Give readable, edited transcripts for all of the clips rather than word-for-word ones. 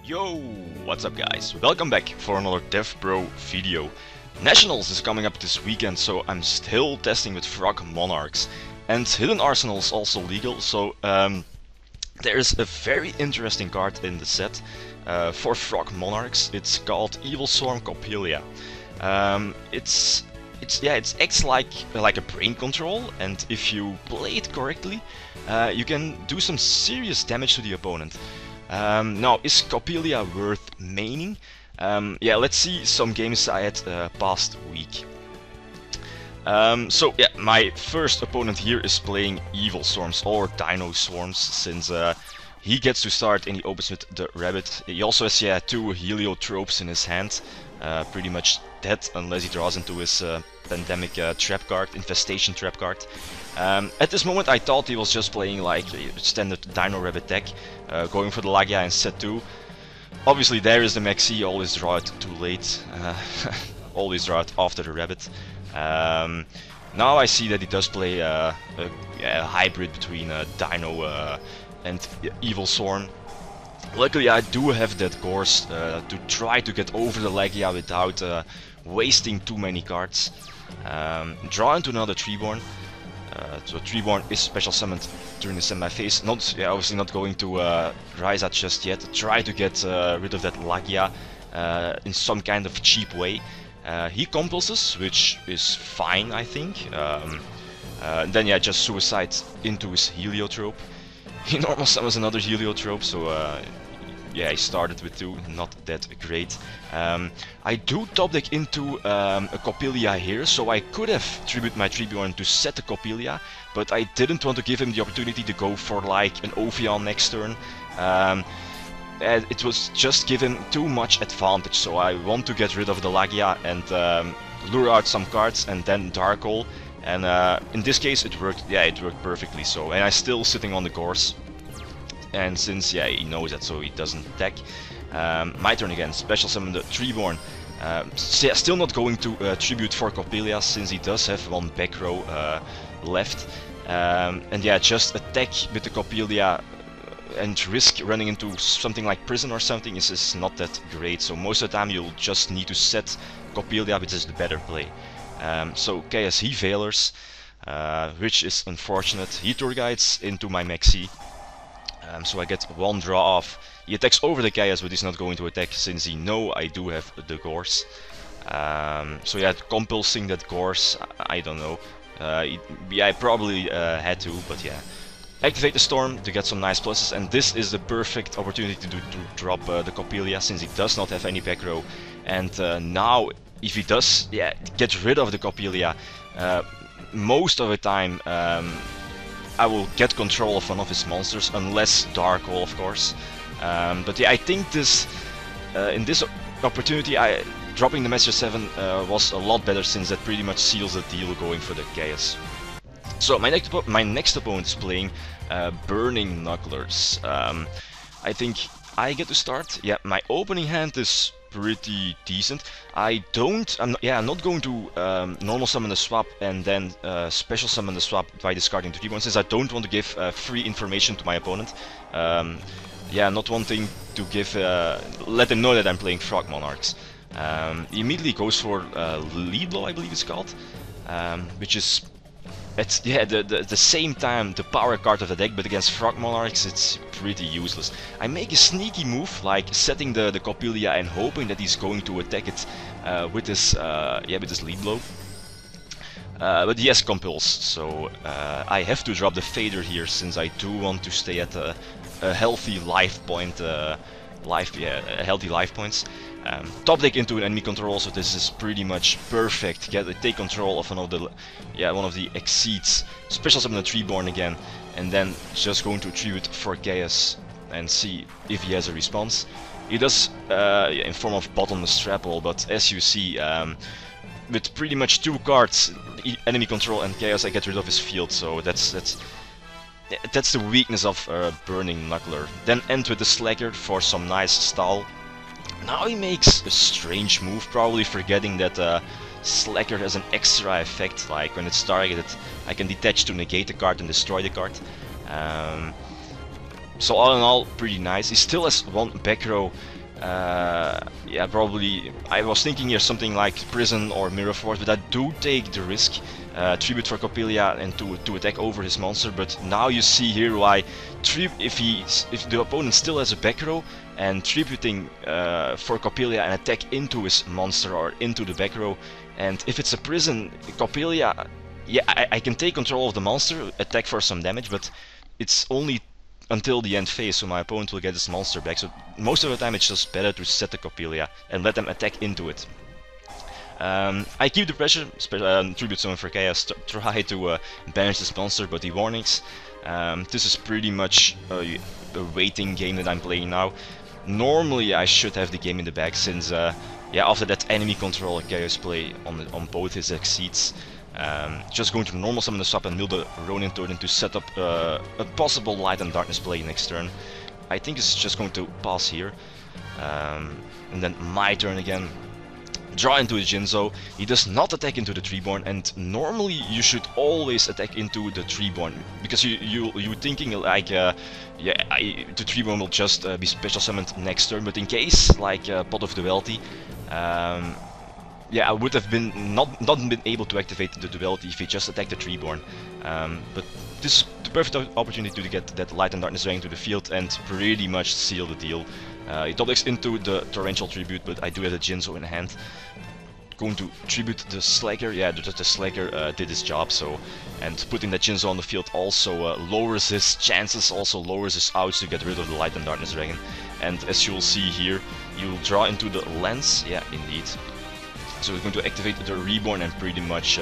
Yo, what's up guys? Welcome back for another DevPro video. Nationals is coming up this weekend, so I'm still testing with Frogmonarchs. And Hidden Arsenal is also legal, so there's a very interesting card in the set for Frogmonarchs. It's called Evilswarm Coppelia. It acts like a brain control, and if you play it correctly, you can do some serious damage to the opponent. Now, is Coppelia worth maining? Yeah, let's see some games I had past week. So yeah, my first opponent here is playing Evilswarms or Dino Swarms, since he gets to start and he opens with the rabbit. He also has two heliotropes in his hand, pretty much dead unless he draws into his pandemic trap card, infestation trap card. At this moment I thought he was just playing like a standard Dino Rabbit deck, going for the Lagia in set 2. Obviously there is the Maxi, always draw it too late, always draw it after the Rabbit. Now I see that he does play a hybrid between Dino and Evilswarm. Luckily I do have that course to try to get over the Lagia without wasting too many cards. Draw into another Treeborn. So Treeborn is special summoned during the semi-phase. Obviously not going to rise at just yet. Try to get rid of that Lagia in some kind of cheap way. He compulses, which is fine, I think. Then yeah, just suicide into his heliotrope. He normal summons another heliotrope, so yeah, he started with 2, not that great. I do top deck into a Coppelia here, so I could have tribute my Treeborn to set the Coppelia, but I didn't want to give him the opportunity to go for like an Ovion next turn. It was just given too much advantage, so I want to get rid of the Lagia and lure out some cards and then Dark Hole. And in this case it worked, yeah, it worked perfectly. So, and I'm still sitting on the course. And since, yeah, he knows that, so he doesn't attack. My turn again, special summon the Treeborn. Still not going to tribute for Coppelia, since he does have one back row left. And yeah, just attack with the Coppelia and risk running into something like prison or something is not that great. So most of the time you'll just need to set Coppelia, which is the better play. So Chaos he Veilers, which is unfortunate. He Tour Guides into my Maxi. So I get one draw off. He attacks over the Chaos, but he's not going to attack since he knows I do have the Gorse. So yeah, compulsing that Gorse, I don't know. Yeah, I probably had to, but yeah. Activate the Storm to get some nice pluses, and this is the perfect opportunity to drop the Coppelia, since he does not have any back row. And now, if he does, yeah, get rid of the Coppelia, most of the time I will get control of one of his monsters, unless Dark Hole, of course. But yeah, I think this in this opportunity, dropping the HA07 was a lot better, since that pretty much seals the deal going for the Chaos. So my next opponent is playing Burning Muglers. I think I get to start. Yeah, my opening hand is pretty decent. I'm not going to normal summon the swap and then special summon the swap by discarding the Treeborn, since I don't want to give free information to my opponent. Yeah, not wanting to give let them know that I'm playing Frogmonarchs. He immediately goes for Lead Blow, I believe it's called, which is the same time the power card of the deck, but against Frogmonarchs it's pretty useless. I make a sneaky move, like setting the Coppelia and hoping that he's going to attack it with his Lead Blow. But he has Compulse, so I have to drop the Fader here, since I do want to stay at a healthy life point, healthy life points. Top deck into an enemy control, so this is pretty much perfect. Take control of one of the Exceeds, special summon the Treeborn again, and then just going to tribute for Chaos and see if he has a response. He does in form of Bottomless Trap Hole, but as you see, with pretty much 2 cards, enemy control and Chaos, I get rid of his field. So that's the weakness of Burning Mugler. Then end with the Slacker for some nice stall. Now he makes a strange move, probably forgetting that Slacker has an extra effect, like when it's targeted I can detach to negate the card and destroy the card. So all in all, pretty nice. He still has one back row Yeah, probably. I was thinking here something like Prison or Mirror Force, but I do take the risk. Tribute for Coppelia and to attack over his monster. But now you see here why if the opponent still has a back row and tributing for Coppelia and attack into his monster or into the back row, and if it's a Prison, Coppelia, yeah, I can take control of the monster, attack for some damage, but it's only until the end phase, so my opponent will get his monster back. So most of the time it's just better to set the Coppelia and let them attack into it. I keep the pressure, Tribute Summon for Chaos, try to banish this monster, but he warnings. This is pretty much a waiting game that I'm playing now. Normally I should have the game in the bag, since yeah, after that enemy control Chaos play on both his exceeds. Just going to normal summon the swap and mill the Ronin Totem to set up a possible Light and Darkness play next turn. I think it's just going to pass here. And then my turn again. Draw into the Jinzo. He does not attack into the Treeborn, and normally you should always attack into the Treeborn, because you're thinking like yeah, the Treeborn will just be special summoned next turn, but in case like Pot of Duality, yeah, I would have been not been able to activate the Duality if he just attacked the Treeborn. But this is the perfect opportunity to get that Light and Darkness Dragon to the field and pretty much seal the deal. He doubles into the Torrential Tribute, but I do have the Jinzo in hand. Going to tribute the Slacker. Yeah, the Slacker did his job, so, and putting that Jinzo on the field also lowers his chances, also lowers his outs to get rid of the Light and Darkness Dragon. And as you will see here, you will draw into the Lens. Yeah, indeed. So we're going to activate the Reborn and pretty much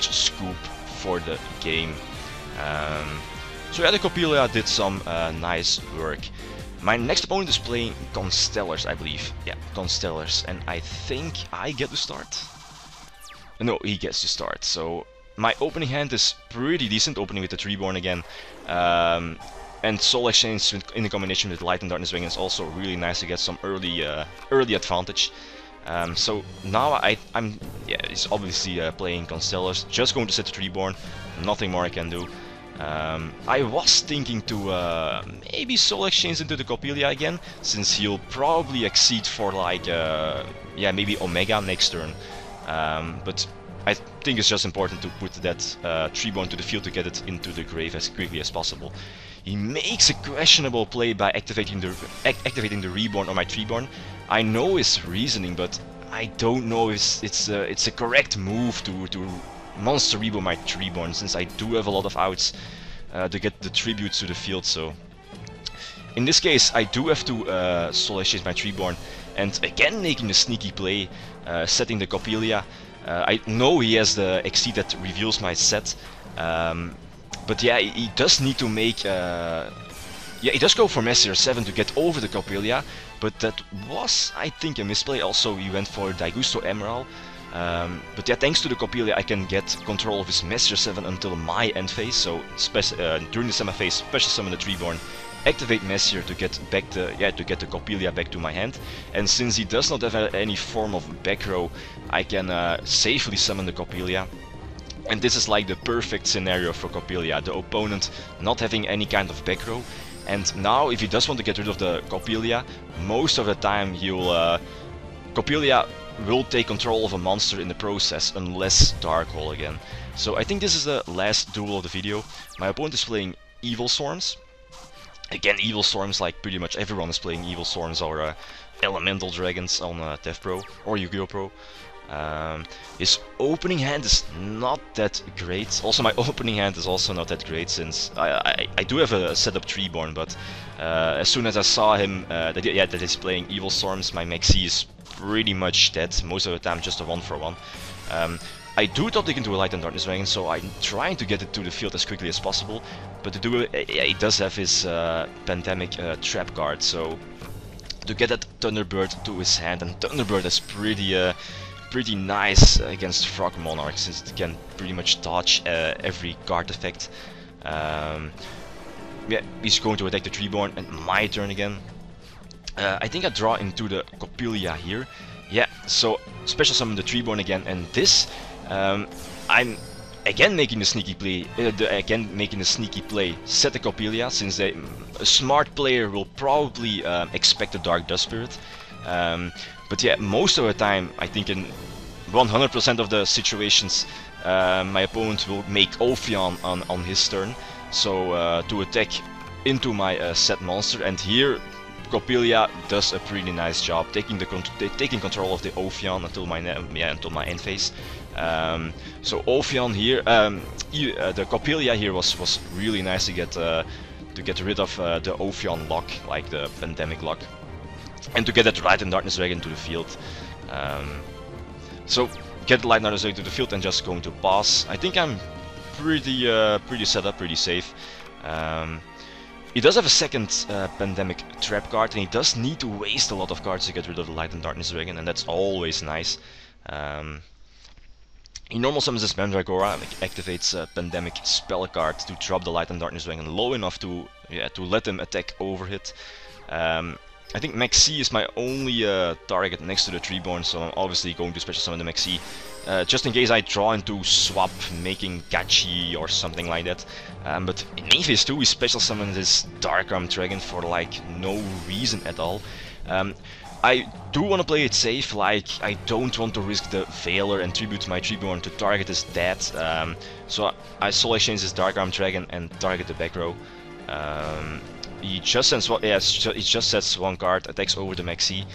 scoop for the game. So yeah, the Coppelia did some nice work. My next opponent is playing Constellars, I believe. Yeah, Constellars, and I think I get to start. No, he gets to start. So my opening hand is pretty decent, opening with the Treeborn again. And Soul Exchange in the combination with Light and Darkness Dragon is also really nice to get some early advantage. So now I'm yeah, he's obviously playing Constellars, just going to set the Treeborn, nothing more I can do. I was thinking to maybe Soul Exchange into the Coppelia again, since he'll probably exceed for like yeah, maybe Omega next turn. But I think it's just important to put that Treeborn to the field to get it into the grave as quickly as possible. He makes a questionable play by activating the Reborn on my Treeborn. I know his reasoning, but I don't know if it's a correct move to Monster Reborn my Treeborn, since I do have a lot of outs to get the tributes to the field. So in this case I do have to Soul Exchange my Treeborn, and again making a sneaky play, setting the Coppelia. I know he has the Exceed that reveals my set, but yeah, he does need to make yeah, he does go for HA07 to get over the Coppelia, but that was, I think, a misplay. Also he went for Daigusto Emerald. But yeah, thanks to the Coppelia I can get control of his HA07 until my end phase, so during the semi phase, special summon the Treeborn, activate Messier to get back the Coppelia back to my hand, and since he does not have any form of back row, I can safely summon the Coppelia. And this is like the perfect scenario for Coppelia, the opponent not having any kind of back row, and now if he does want to get rid of the Coppelia, most of the time he'll Coppelia will take control of a monster in the process, unless Dark Hole again. So I think this is the last duel of the video. My opponent is playing Evilswarms. Again, Evilswarms, like pretty much everyone is playing Evilswarms or Elemental Dragons on DevPro or Yu-Gi-Oh! Pro. His opening hand is not that great. Also my opening hand is also not that great, since I do have a setup Treeborn, but as soon as I saw him that he's playing Evilswarms, my Maxi is pretty much dead, most of the time just a 1-for-1. I do top deck into a Light and Darkness Dragon, so I'm trying to get it to the field as quickly as possible, but to do it, he does have his Pandemic trap card, so to get that Thunderbird to his hand, and Thunderbird is pretty nice against Frogmonarchs, since it can pretty much dodge every card effect. Yeah, he's going to attack the Treeborn, and my turn again. I think I draw into the Coppelia here. Yeah, so special summon the Treeborn again, and this I'm again making the sneaky play, set the Coppelia, since a smart player will probably expect a Dark Dust Spirit. But yeah, most of the time, I think in 100% of the situations, my opponent will make Ophion on his turn, so to attack into my set monster, and here Coppelia does a pretty nice job taking control of the Ophion until my end phase. So Ophion here, the Coppelia here was really nice to get rid of the Ophion lock, like the Pandemic lock, and to get that Light and Darkness Dragon to the field. So get the Light and Darkness Dragon to the field and just going to pass. I think I'm pretty set up, pretty safe. He does have a second Pandemic trap card, and he does need to waste a lot of cards to get rid of the Light and Darkness Dragon, and that's always nice. He normal summons his Mandragora and activates a Pandemic spell card to drop the Light and Darkness Dragon low enough to let him attack overhit. I think Maxi is my only target next to the Treeborn, so I'm obviously going to special summon the Maxi, just in case I draw into swap, making Gachi or something like that. But in main phase 2 we special summon this Dark Arm Dragon for like no reason at all. I do want to play it safe, like I don't want to risk the Veiler and tribute my Treeborn to target his dad, so I solo exchange this Dark Arm Dragon and target the back row. He just sends one, yeah, he just sets one card, attacks over the Maxi.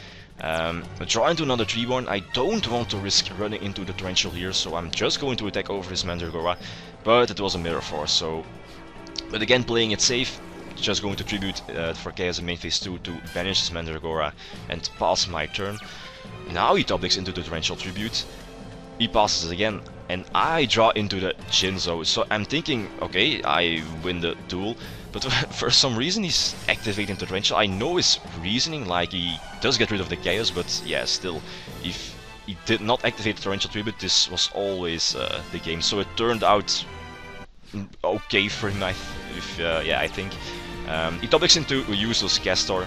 Draw into another Treeborn. I don't want to risk running into the Torrential here, so I'm just going to attack over his Mandragora, but it was a Mirror Force, so... But again, playing it safe, just going to tribute for Chaos in main phase 2 to banish his Mandragora and pass my turn. Now he top decks into the Torrential Tribute, he passes again, and I draw into the Jinzo, so I'm thinking, okay, I win the duel. But for some reason he's activating the Torrential. I know his reasoning, like he does get rid of the Chaos, but yeah, still, if he did not activate the Torrential Tribute, this was always the game. So it turned out okay for him, I think. He top decks into a useless Castor,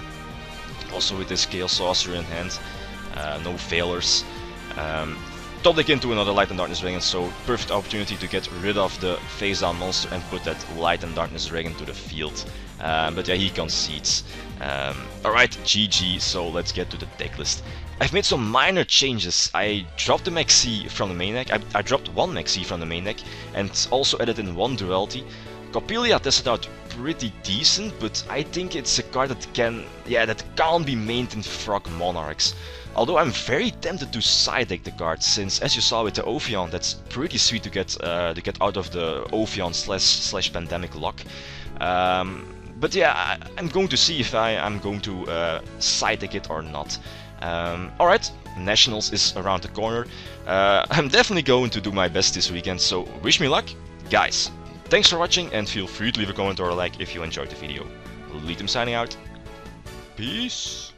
also with this Chaos Sorcerer in hand, no failures. Top deck into another Light and Darkness Dragon, so perfect opportunity to get rid of the face down monster and put that Light and Darkness Dragon to the field. But yeah, he concedes. Alright, GG, so let's get to the deck list. I've made some minor changes. I dropped the Maxi from the main deck, I dropped one Maxi from the main deck, and also added in one Duality. Coppelia tested out pretty decent, but I think it's a card that can't be mained in Frogmonarchs. Although I'm very tempted to side deck the card, since as you saw with the Ophion, that's pretty sweet to get out of the Ophion slash Pandemic lock. But yeah, I'm going to see if I'm going to side deck it or not. Alright, Nationals is around the corner. I'm definitely going to do my best this weekend, so wish me luck, guys. Thanks for watching, and feel free to leave a comment or a like if you enjoyed the video. Lead them signing out. Peace.